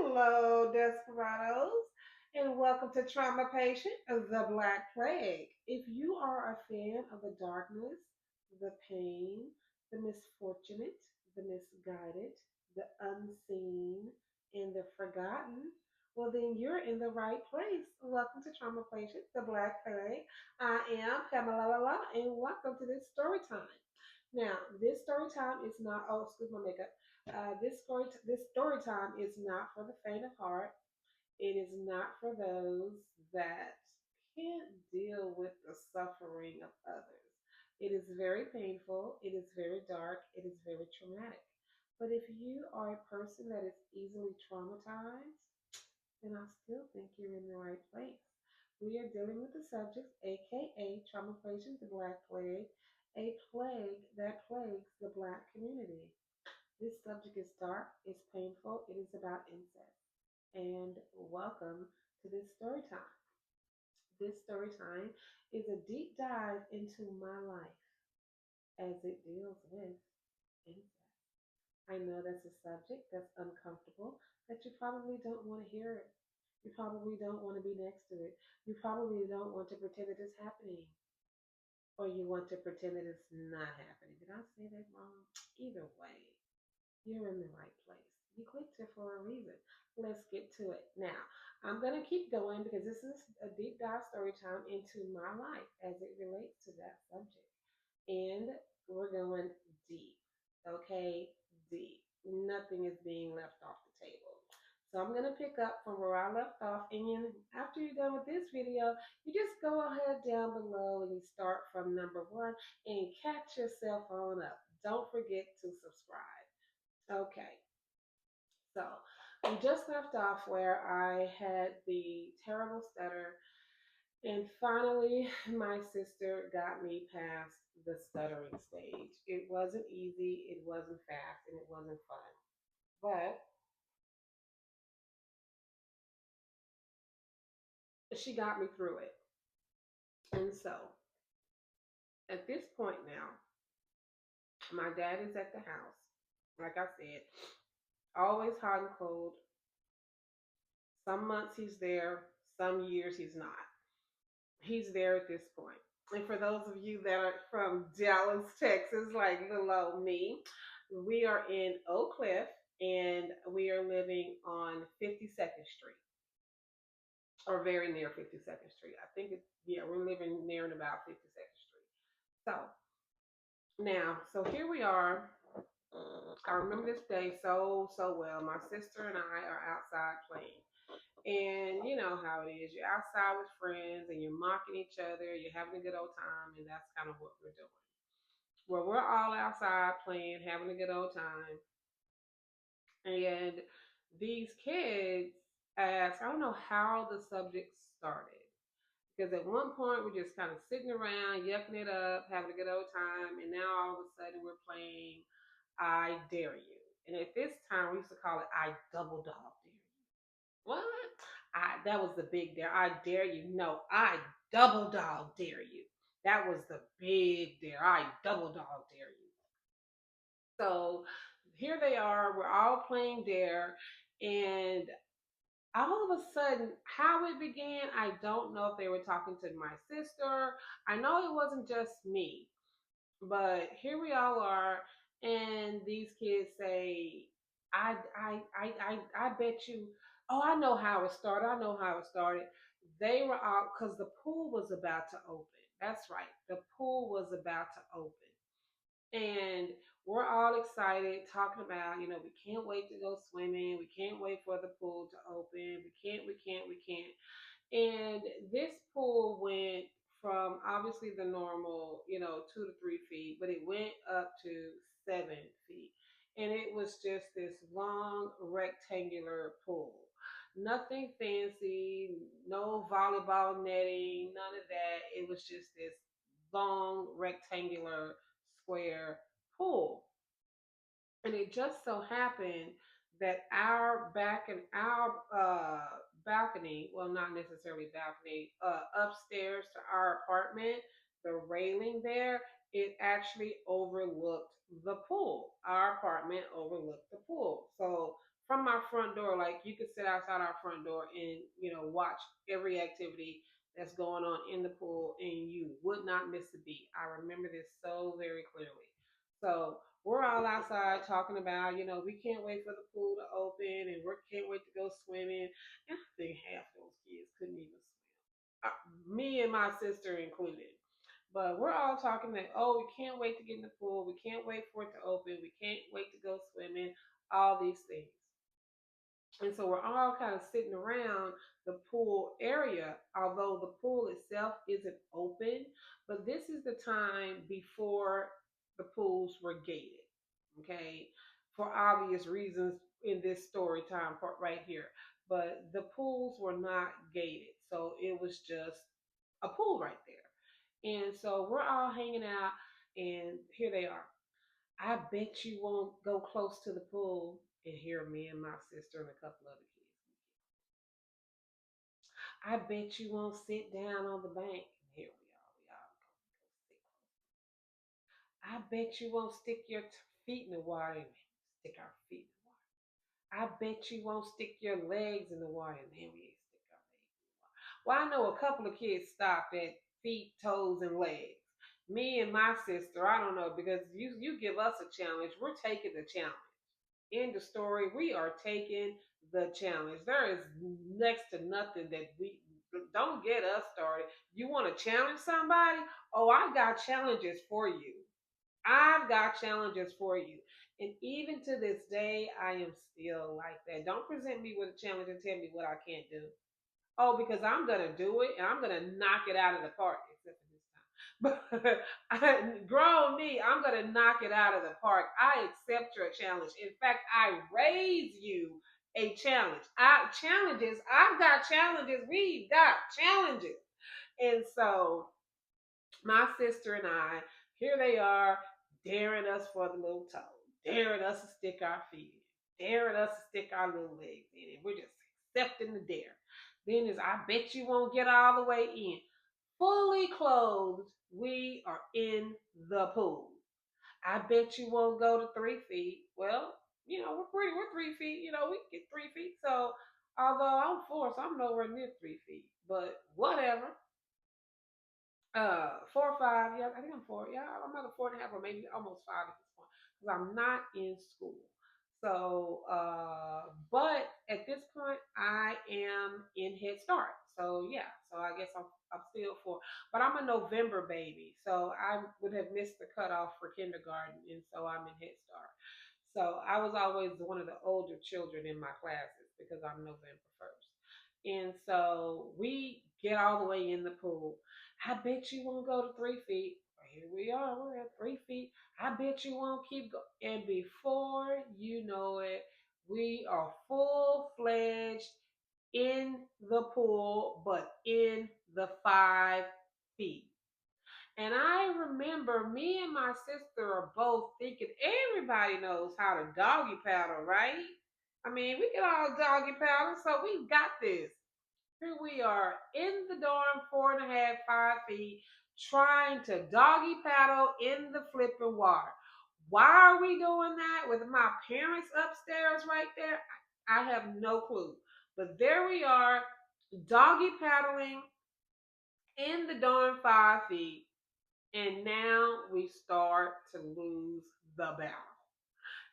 Hello, desperados, and welcome to Trauma Patient of the Black Plague. If you are a fan of the darkness, the pain, the misfortunate, the misguided, the unseen, and the forgotten, well, then you're in the right place. Welcome to Trauma Patient, the Black Plague. I am Pamela Lala, and welcome to this story time. Now, this story time is not, oh, excuse my makeup. This story time is not for the faint of heart. It is not for those that can't deal with the suffering of others. It is very painful. It is very dark. It is very traumatic. But if you are a person that is easily traumatized, then I still think you're in the right place. We are dealing with the subject, aka trauma patient, the Black Plague, a plague that plagues the Black community. This subject is dark, it's painful, it is about incest. And welcome to this story time. This story time is a deep dive into my life as it deals with incest. I know that's a subject that's uncomfortable, that you probably don't want to hear it. You probably don't want to be next to it. You probably don't want to pretend that it's happening, or you want to pretend that it's not happening. Did I say that wrong? Either way, you're in the right place. You clicked here for a reason. Let's get to it. Now, I'm going to keep going because this is a deep dive story time into my life as it relates to that subject. And we're going deep, okay? Deep. Nothing is being left off the table. So I'm going to pick up from where I left off. And after you're done with this video, you just go ahead down below and you start from number one and catch yourself on up. Don't forget to subscribe. Okay, so we just left off where I had the terrible stutter, and finally my sister got me past the stuttering stage. It wasn't easy, it wasn't fast, and it wasn't fun, but she got me through it. And so at this point now, my dad is at the house. Like I said, always hot and cold. Some months he's there, some years he's not. He's there at this point. And for those of you that are from Dallas, Texas, like little old me, we are in Oak Cliff and we are living on 52nd Street or very near 52nd Street. I think it's, yeah, we're living near and about 52nd Street. So so here we are. I remember this day so well. My sister and I are outside playing. And you know how it is. You're outside with friends and you're mocking each other. You're having a good old time. And that's kind of what we're doing. Well, we're all outside playing, having a good old time. And these kids ask, I don't know how the subject started. Because at one point we're just kind of sitting around, yucking it up, having a good old time. And now all of a sudden we're playing I Dare You. And at this time we used to call it I Double Dog Dare You. What? That was the big dare. I dare you. No, I double dog dare you. That was the big dare. I double dog dare you. So here they are. We're all playing dare, and all of a sudden, how it began, I don't know if they were talking to my sister. I know it wasn't just me, but here we all are, and these kids say, I bet you. Oh, I know how it started. I know how it started. They were out because the pool was about to open. That's right. The pool was about to open. And we're all excited, talking about, we can't wait to go swimming. We can't wait for the pool to open. We can't. And this pool went from obviously the normal, 2 to 3 feet, but it went up to 7 feet. And it was just this long rectangular pool. Nothing fancy, no volleyball netting, none of that. It was just this long rectangular square pool. And it just so happened that our back and our balcony, well, not necessarily balcony, upstairs to our apartment, the railing there, it actually overlooked the pool. Our apartment overlooked the pool. So from our front door. Like you could sit outside our front door and watch every activity that's going on in the pool, and you would not miss a beat. I remember this so very clearly. So we're all outside talking about, we can't wait for the pool to open, and we can't wait to go swimming. And I think half those kids couldn't even swim, me and my sister included. But we're all talking that, oh, we can't wait to get in the pool. We can't wait for it to open. We can't wait to go swimming. All these things. And so we're all kind of sitting around the pool area, although the pool itself isn't open. But this is the time before the pools were gated, okay, for obvious reasons in this story time part right here. But the pools were not gated, so it was just a pool right there. And so we're all hanging out, and here they are. I bet you won't go close to the pool. And here me and my sister and a couple other kids. I bet you won't sit down on the bank. And here we all go sit close. I bet you won't stick your feet in the water. And stick our feet in the water. I bet you won't stick your legs in the water. And then we stick our legs in the water. Well, I know a couple of kids stopped at feet, toes, and legs. Me and my sister, I don't know, because you give us a challenge, we're taking the challenge. End of story. We are taking the challenge. There is next to nothing that we don't get us started. You want to challenge somebody? Oh, I got challenges for you. I've got challenges for you. And even to this day, I am still like that. Don't present me with a challenge and tell me what I can't do. Oh, because I'm gonna do it and I'm gonna knock it out of the park, except for this time. But grown me, I'm gonna knock it out of the park. I accept your challenge. In fact, I raise you a challenge. I've got challenges. We've got challenges. And so my sister and I, here they are, daring us for the little toe, daring us to stick our feet in, daring us to stick our little legs in, and we're just accepting the dare. Then is I bet you won't get all the way in. Fully clothed, we are in the pool. I bet you won't go to 3 feet. Well, we're 3 feet, we get 3 feet. So although I'm 4, so I'm nowhere near 3 feet. But whatever. 4 or 5. Yeah, I think I'm 4. Yeah, I'm either 4.5 or maybe almost 5 at this point because I'm not in school. So, but at this point, I am in Head Start. So yeah, so I guess I'm still 4, but I'm a November baby, so I would have missed the cutoff for kindergarten, and so I'm in Head Start. So I was always one of the older children in my classes because I'm November 1st. And so we get all the way in the pool. I bet you won't go to 3 feet. Here we are, we're at 3 feet. I bet you won't keep going. And before you know it, we are full fledged in the pool, but in the 5 feet. And I remember me and my sister are both thinking everybody knows how to doggy paddle, right? I mean, we can all doggy paddle, so we got this. Here we are in the dorm, 4.5, 5 feet, trying to doggy paddle in the flipping water. Why are we doing that with my parents upstairs right there? I have no clue. But there we are, doggy paddling in the darn 5 feet. And now we start to lose the battle.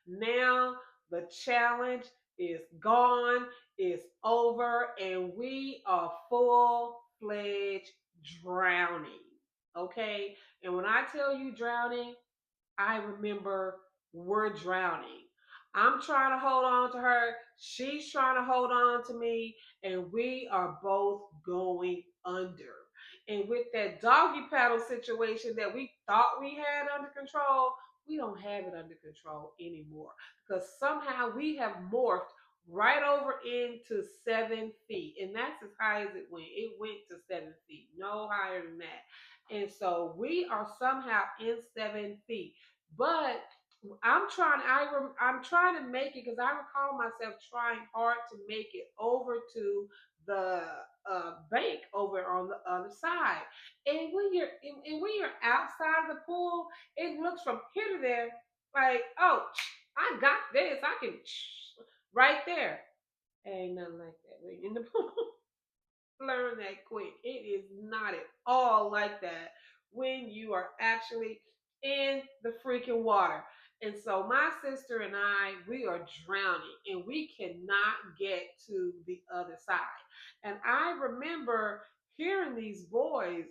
Now the challenge is gone, it's over, and we are full fledged drowning. Okay? And when I tell you drowning, I remember we're drowning. I'm trying to hold on to her. She's trying to hold on to me. And we are both going under. And with that doggy paddle situation that we thought we had under control, we don't have it under control anymore. Because somehow we have morphed right over into 7 feet. And that's as high as it went. It went to 7 feet, no higher than that. And so we are somehow in 7 feet. But I'm trying to make it because I recall myself trying hard to make it over to the bank over on the other side. And when you're outside of the pool, it looks from here to there like, oh, I got this. I can right there. Ain't nothing like that when you're in the pool. Learn that quick. It is not at all like that when you are actually in the freaking water. And so my sister and I, we are drowning and we cannot get to the other side. And I remember hearing these boys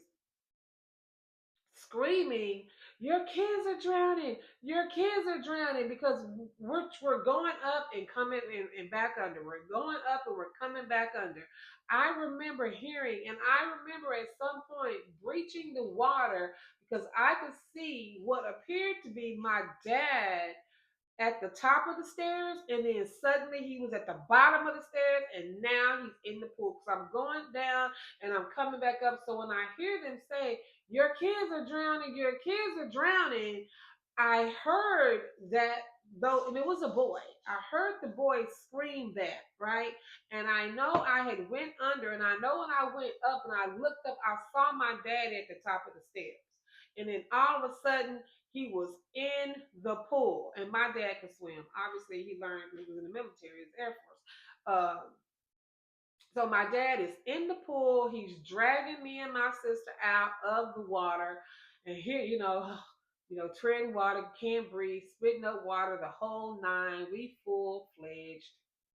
screaming, "Your kids are drowning! Your kids are drowning!" Because we're going up and coming and back under. We're going up and we're coming back under. I remember hearing, and I remember at some point breaching the water because I could see what appeared to be my dad at the top of the stairs, and then suddenly he was at the bottom of the stairs, and now he's in the pool. Because I'm going down and I'm coming back up. So when I hear them say, "Your kids are drowning, your kids are drowning," I heard that, though, and it was a boy. I heard the boy scream that, right? And I know I had went under, and I know when I went up and I looked up, I saw my dad at the top of the stairs. And then all of a sudden, he was in the pool, and my dad could swim. Obviously, he learned when he was in the military, his Air Force. So my dad is in the pool. He's dragging me and my sister out of the water, and here, treading water, can't breathe, spitting up water, the whole nine. We full fledged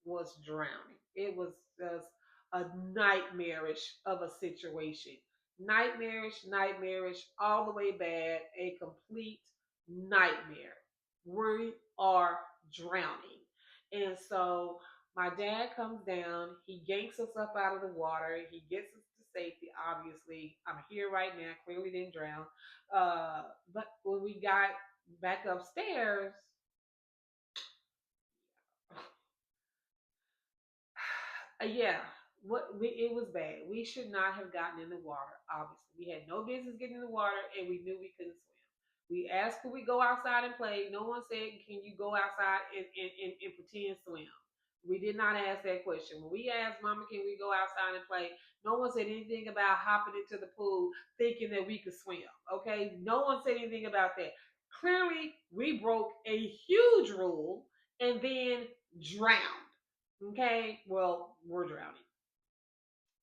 was drowning. It was just a nightmarish of a situation. Nightmarish, nightmarish, all the way bad. A complete nightmare. We are drowning, and so my dad comes down. He yanks us up out of the water. He gets us to safety. Obviously, I'm here right now. Clearly didn't drown. But when we got back upstairs, yeah, it was bad. We should not have gotten in the water. Obviously, we had no business getting in the water, and we knew we couldn't swim. We asked, could we go outside and play? No one said, can you go outside and pretend swim? We did not ask that question. When we asked Mama, can we go outside and play? No one said anything about hopping into the pool thinking that we could swim. Okay? No one said anything about that. Clearly, we broke a huge rule and then drowned. Okay? Well, we're drowning.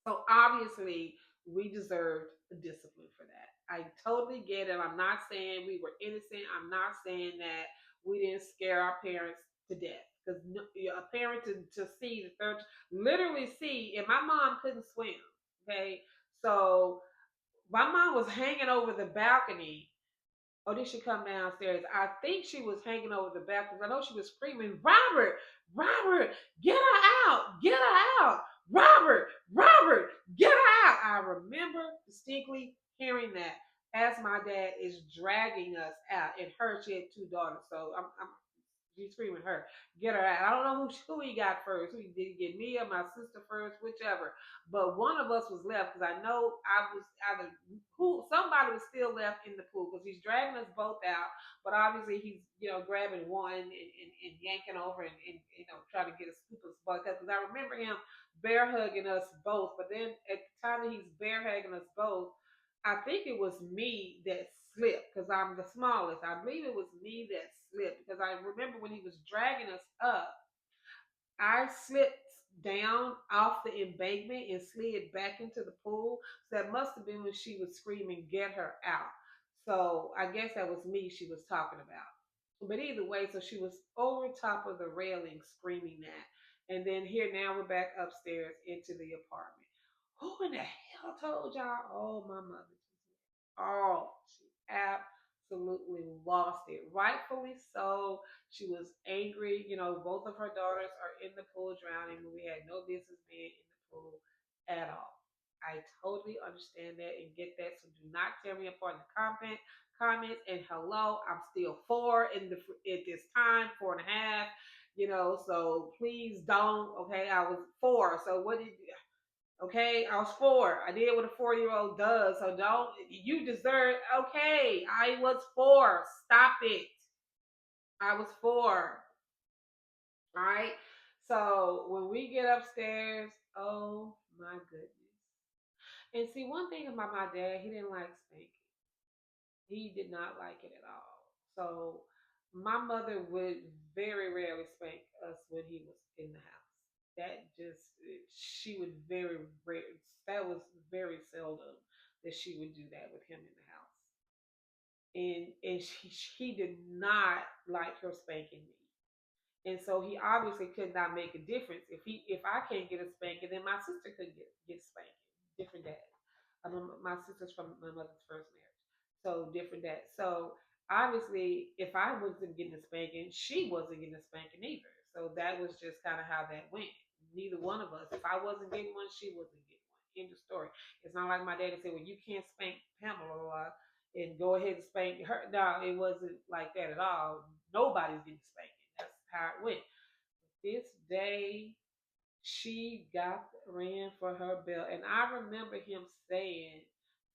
So obviously, we deserved a discipline for that. I totally get it. I'm not saying we were innocent. I'm not saying that we didn't scare our parents to death. Because a parent to see the third, literally see, and my mom couldn't swim. Okay. So my mom was hanging over the balcony. Oh, did she come downstairs? I think she was hanging over the bathroom. I know she was screaming, "Robert, Robert, get her out, get her out. Robert, Robert, get her out." I remember distinctly hearing that as my dad is dragging us out. And her, she had two daughters. So she's screaming her, get her out. I don't know who he got first. Who did he get, me or my sister first, whichever. But one of us was left because I know I was either who somebody was still left in the pool because he's dragging us both out. But obviously he's grabbing one and yanking over and trying to get a scoop of spot. Because I remember him bear hugging us both. But then at the time that he's bear hugging us both, I think it was me that slipped because I'm the smallest. I believe it was me that slipped because I remember when he was dragging us up, I slipped down off the embankment and slid back into the pool. So that must have been when she was screaming, "Get her out." So I guess that was me she was talking about. But either way, so she was over top of the railing screaming that. And then here now we're back upstairs into the apartment. Who in the hell told y'all? Oh, my mother. Oh, she absolutely lost it. Rightfully so. She was angry. Both of her daughters are in the pool drowning when we had no business being in the pool at all. I totally understand that and get that. So do not tear me apart in the comments. And hello, I'm still four at this time, 4.5. So please don't. Okay, I was four. So what did Okay, I was four. I did what a 4-year-old does. So don't, you deserve, okay, I was four. Stop it. I was four. All right. So when we get upstairs, oh my goodness. And see, one thing about my dad, he didn't like spanking. He did not like it at all. So My mother would very rarely spank us when he was in the house. That just she would very rare. That was very seldom that she would do that with him in the house. And he did not like her spanking me. And so he obviously could not make a difference. If I can't get a spanking, then my sister could get spanking. Different dad. My sister's from my mother's first marriage, so different dad. So obviously, if I wasn't getting a spanking, she wasn't getting a spanking either. So that was just kind of how that went. Neither one of us. If I wasn't getting one, she wasn't getting one. End of story. It's not like my daddy said, "Well, you can't spank Pamela and go ahead and spank her." No, it wasn't like that at all. Nobody's getting spanking. That's how it went. This day, she got ran for her belt, and I remember him saying,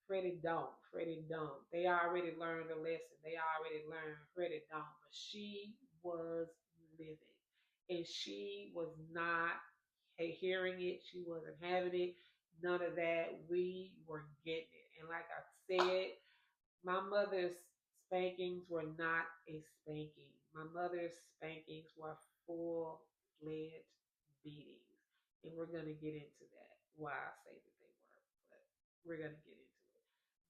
"Freddie, don't, Freddie, don't." They already learned a lesson. They already learned Freddie, don't. But she was livid, and she was not hearing it. She wasn't having it. None of that. We were getting it, and like I said, my mother's spankings were not a spanking. My mother's spankings were full fledged beatings. And we're going to get into that, why I say that they were, but we're going to get into it.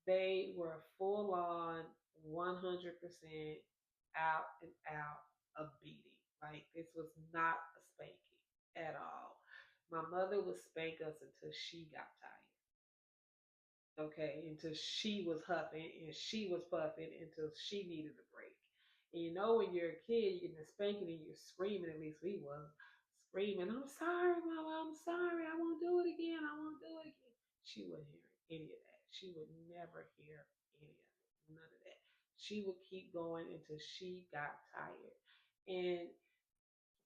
They were full on 100% out and out a beating. Like this was not a spanking at all. My mother would spank us until she got tired. Okay, until she was huffing and she was puffing until she needed a break. And you know, when you're a kid, you're getting a spanking and you're screaming, at least we was screaming, "I'm sorry, mama, I'm sorry, I won't do it again, I won't do it again." She wouldn't hear any of that. She would never hear any of it, none of that. She would keep going until she got tired. And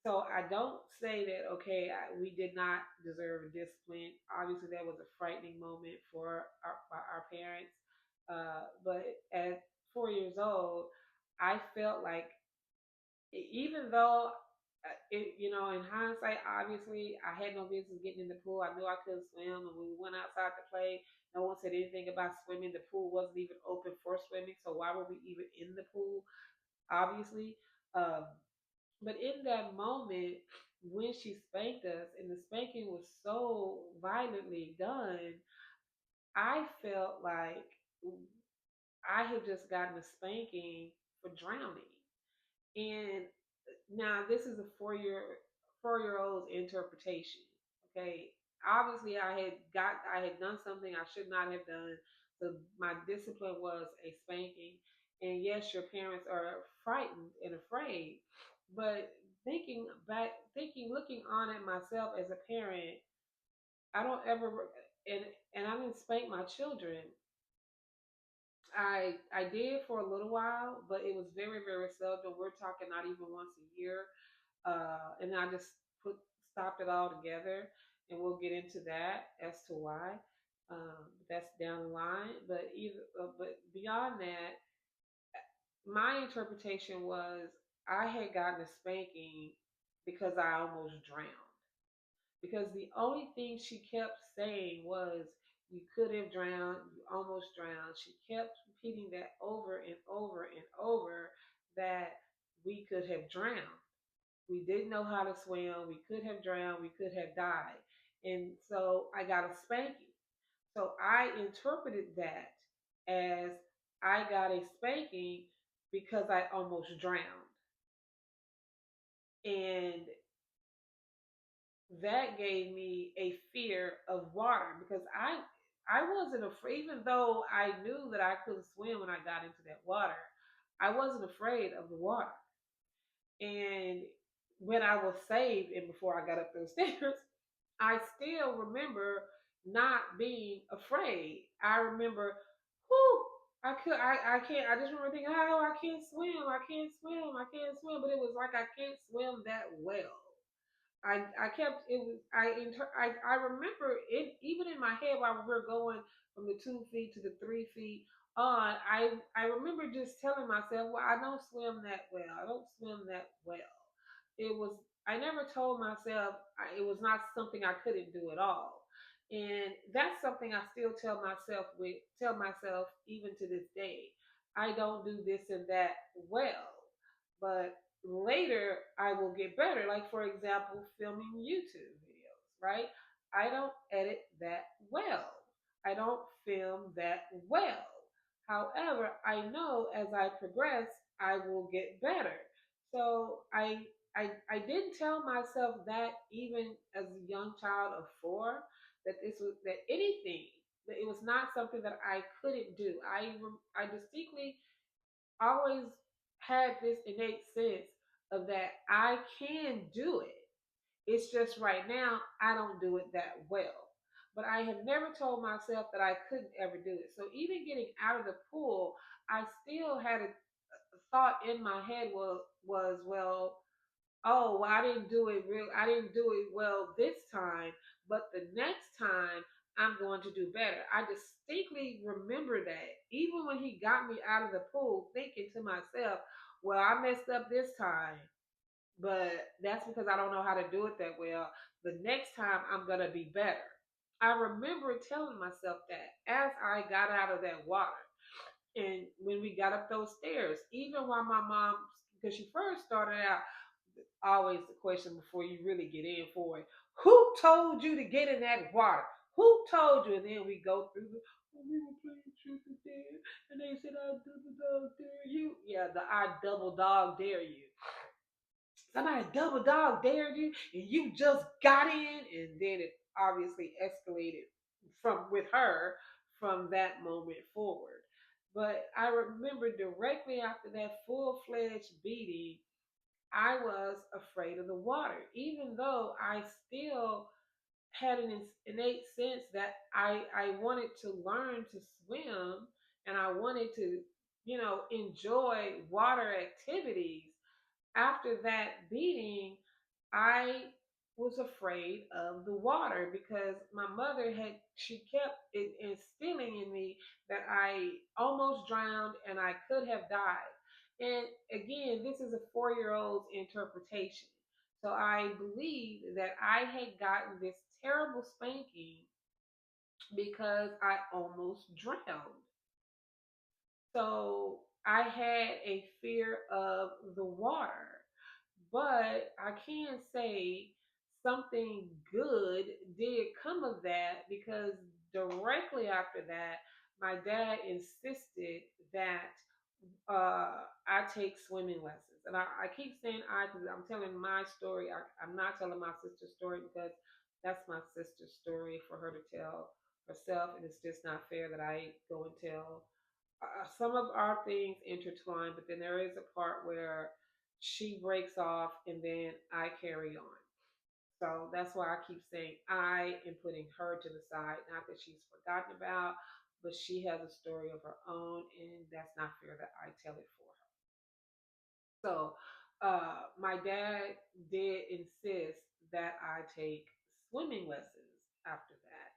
so I don't say that okay, we did not deserve discipline. Obviously, that was a frightening moment for our parents. But at 4 years old, I felt like even though in hindsight, obviously, I had no business getting in the pool. I knew I couldn't swim, and when we went outside to play, no one said anything about swimming. The pool wasn't even open for swimming, so why were we even in the pool? Obviously. Um, but in that moment, when she spanked us and the spanking was so violently done, I felt like I had just gotten a spanking for drowning. And now this is a 4-year old's interpretation. Okay. Obviously I had done something I should not have done. So my discipline was a spanking. And yes, your parents are frightened and afraid. But looking on at myself as a parent, I don't ever and and I didn't spank my children. I did for a little while, but it was very very seldom. We're talking not even once a year. And I just put stopped it all together, and we'll get into that as to why. That's down the line, but beyond that, my interpretation was I had gotten a spanking because I almost drowned. Because the only thing she kept saying was, "You could have drowned, you almost drowned." She kept repeating that over and over and over, that we could have drowned. We didn't know how to swim. We could have drowned. We could have died. And so I got a spanking. So I interpreted that as I got a spanking because I almost drowned. And that gave me a fear of water because I wasn't afraid, even though I knew that I couldn't swim when I got into that water. I wasn't afraid of the water. And when I was saved and before I got up those stairs, I still remember not being afraid. I remember, whoo, I can't, I just remember thinking, oh, I can't swim, I can't swim, I can't swim. But it was like I can't swim that well. I kept it was I remember it even in my head while we were going from the 2 feet to the 3 feet on. I remember just telling myself, well, I don't swim that well. I don't swim that well. It was I never told myself it was not something I couldn't do at all, and that's something I still tell myself even to this day. I don't do this and that well. but later I will get better. Like, for example, filming YouTube videos, right? I don't edit that well. I don't film that well. However, I know as I progress, I will get better. So I didn't tell myself that even as a young child of 4 that this was that anything that it was not something that I couldn't do. I distinctly always had this innate sense of that I can do it. It's just right now I don't do it that well. But I have never told myself that I couldn't ever do it. So even getting out of the pool, I still had a thought in my head was well, oh, well, I didn't do it well this time, but the next time I'm going to do better. I distinctly remember that. Even when he got me out of the pool, thinking to myself, well, I messed up this time, but that's because I don't know how to do it that well. The next time I'm going to be better. I remember telling myself that as I got out of that water. And when we got up those stairs, even while my mom, because she first started out, always the question before you really get in for it. Who told you to get in that water? Who told you? And then we go through the, oh, we were playing truth or dare, and they said, I double dog dare you. Yeah, the I double dog dare you. Somebody double dog dared you, and you just got in, and then it obviously escalated from with her from that moment forward. But I remember directly after that full fledged beating, I was afraid of the water, even though I still had an innate sense that I wanted to learn to swim and I wanted to, enjoy water activities. After that beating, I was afraid of the water because my mother she kept instilling in me that I almost drowned and I could have died. And again, this is a 4-year old's interpretation. So I believe that I had gotten this terrible spanking because I almost drowned. So I had a fear of the water. But I can say something good did come of that because directly after that, my dad insisted that I take swimming lessons. And I keep saying I because I'm telling my story. I'm not telling my sister's story because that's my sister's story for her to tell herself. And it's just not fair that I go and tell some of our things intertwine, but then there is a part where she breaks off and then I carry on. So that's why I keep saying I am putting her to the side, not that she's forgotten about, but she has a story of her own, and that's not fair that I tell it for her. So my dad did insist that I take swimming lessons after that.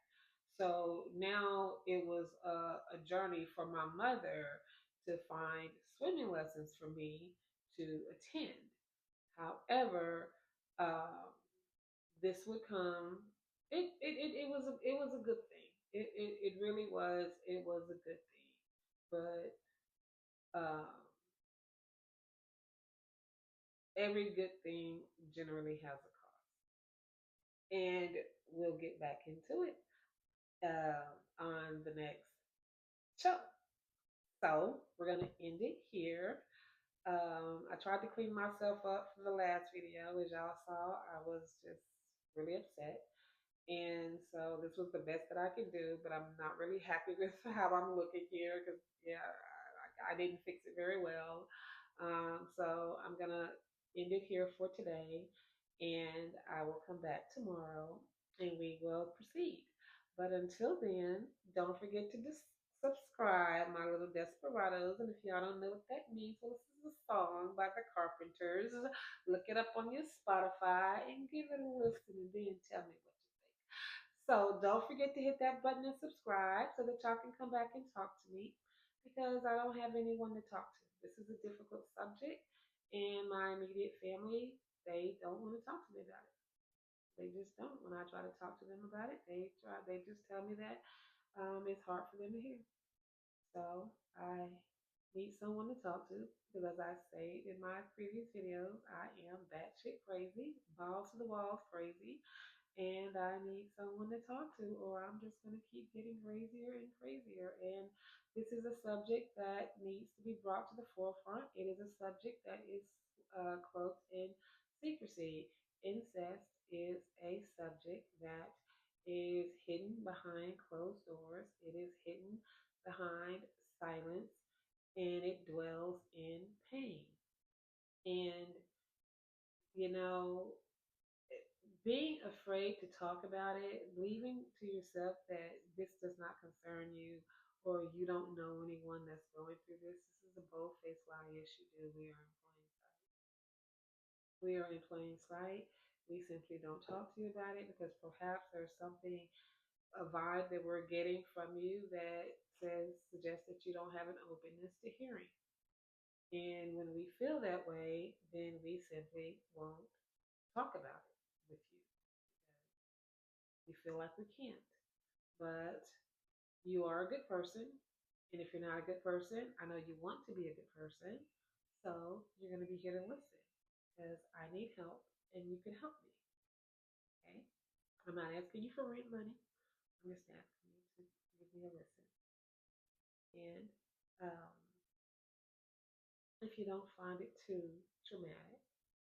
So now it was a journey for my mother to find swimming lessons for me to attend. However, um, this would come. It was a good thing. It really was. It was a good thing. But every good thing generally has a cost, and we'll get back into it on the next show. So we're gonna end it here. I tried to clean myself up from the last video, as y'all saw. I was just really upset. And so this was the best that I could do, but I'm not really happy with how I'm looking here because, yeah, I didn't fix it very well. So I'm going to end it here for today, and I will come back tomorrow and we will proceed. But until then, don't forget to subscribe, my little desperados. And if y'all don't know what that means, well, this is a song by the Carpenters. Look it up on your Spotify and give it a listen and then tell me what you think. So don't forget to hit that button and subscribe so that y'all can come back and talk to me because I don't have anyone to talk to. This is a difficult subject, and my immediate family, they don't want to talk to me about it. They just don't. When I try to talk to them about it, they just tell me that it's hard for them to hear. So I need someone to talk to because, as I said in my previous videos, I am batshit crazy, balls to the walls crazy, and I need someone to talk to, or I'm just going to keep getting crazier and crazier. And this is a subject that needs to be brought to the forefront. It is a subject that is cloaked in secrecy. Incest is a subject that is hidden behind closed doors, it is hidden behind silence, and it dwells in pain. And, you know, being afraid to talk about it, believing to yourself that this does not concern you or you don't know anyone that's going through this is a bold faced lie. Yes, you do. We are in plain sight. We are in plain sight. We simply don't talk to you about it because perhaps there's something, a vibe that we're getting from you that suggests that you don't have an openness to hearing. And when we feel that way, then we simply won't talk about it with you. We feel like we can't. But you are a good person. And if you're not a good person, I know you want to be a good person. So you're going to be here to listen because I need help and you can help me. Okay? I'm not asking you for rent money. I'm just asking you to give me a listen. And um, if you don't find it too traumatic,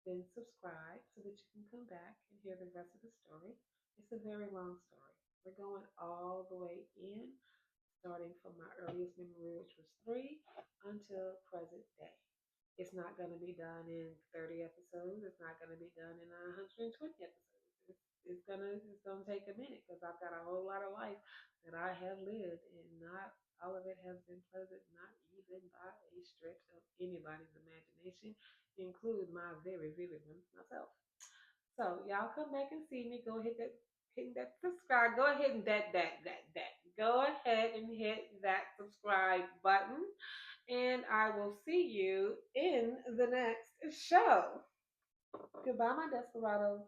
then subscribe so that you can come back and hear the rest of the story. It's a very long story. We're going all the way in, starting from my earliest memory, which was 3, until present day. It's not going to be done in 30 episodes. It's not going to be done in 120 episodes. It's gonna take a minute because I've got a whole lot of life that I have lived, and not all of it has been pleasant, not even by a stretch of anybody's imagination, include my very vivid ones myself. So y'all come back and see me. Go hit that, hit that subscribe. Go ahead and that. Go ahead and hit that subscribe button, and I will see you in the next show. Goodbye, my desperados.